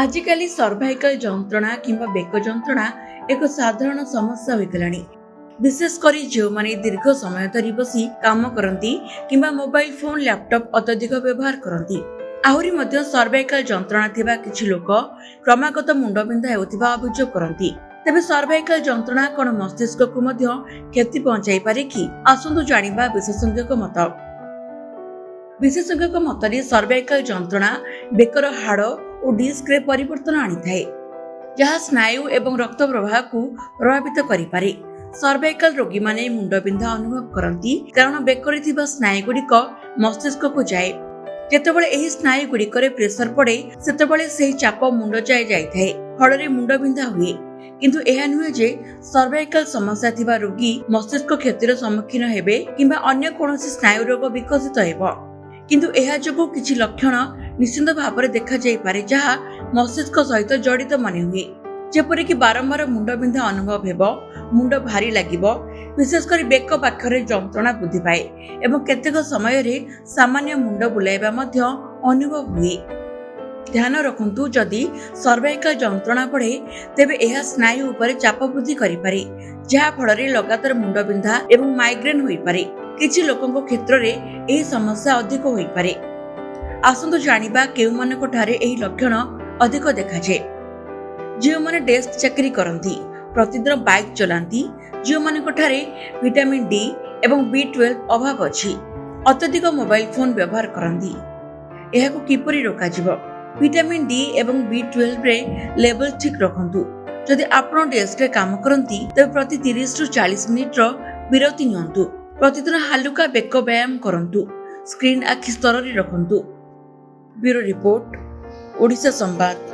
आजिकाली cervical जंत्रणा किंबा bake जंत्रणा एक साधारण समस्या होइगलानी। विशेषकर जो माने दीर्घ समय धरी बसी काम करती किंबा मोबाइल फोन लैपटॉप अत्यधिक व्यवहार करती। आहुरी मध्य सर्वाइकल जंत्रणा थिबा किछि लोक क्रमागत मुंडबिंधा हेउथिबा अभियोग करती। तेबे सर्वाइकल जंत्रणा कोन मस्तिष्क को मध्य क्षति पहुंचाई पारे कि आसंतु जानिबा विशेषज्ञ मत। विशेषज्ञ मतरे सर्वाइकल जंत्रणा बेकर हाड़ और डिस्क रे परिवर्तन आनी थाए, जहाँ स्नायु एवं रक्त प्रवाह को प्रभावित करिपारे। सर्वाइकल रोगी माने मुंडबिंधा अनुभव करती कारण बेकरे थिबा स्नायु गुड़िक मस्तिष्क को जाए। जेतेबेले एही स्नायु गुड़िकरे प्रेशर पड़े सेतेबेले सेही चाप मुंड जाए जाइथाए, फଳରେ मुंडबिंधा हुए। किंतु एहा नुहे जे सर्वाइकल समस्या थिबा रोगी मस्तिष्क क्षतिर सम्मुखीन हेबे किंबा अन्य कोनोसी स्नायु रोग विकसित हेबो। किंतु एहा जोगु किछि लक्षण निश्चित भाव में देखा जाई पारे जहाँ मस्तिष्क सहित जड़ित माने हुए। जेपरि कि बारंबार मुंडबिंधा अनुभव हेबो, मुंड भारी लागिबो, विशेषकर बेक पाखरे जंत्रणा वृद्धि पाए एवं केतेक समय रे सामान्य मुंड बुलाइबा मध्य अनुभव हुए। ध्यान रखंतु जदि सर्वाइकल जंत्रणा बढ़े तेबे एहा स्नायु उपरे चाप वृद्धि करि पारे, जहा फଳରେ लगातार मुंडबिंधा एवं माइग्रेन होई पारे। किछि लोकंक क्षेत्र रे एही समस्या अधिक होई पारे। आसंतु जानिबा केउ मानक ठारे एही लक्षण अधिक देखा जाए। जो माने डेस्क चाकरी करंती, प्रतिदिन बाइक चलांती, जो मानक ठारे विटामिन डी एवं B12 अभाव अछि, अत्यधिक मोबाइल फोन व्यवहार करंती, एहाको किपरि रोका जिवो। विटामिन डी एवं B12 रे लेवल ठीक रखंतु। जदि आपण डेस्क रे काम करंती तबे प्रति 30 रु 40 मिनिट रो विरति नियंतु। प्रतिदिन हालुका बेक व्यायाम करंतु। स्क्रीन आखि स्तर रे रखंतु। ब्यूरो रिपोर्ट, ओडिशा संवाद।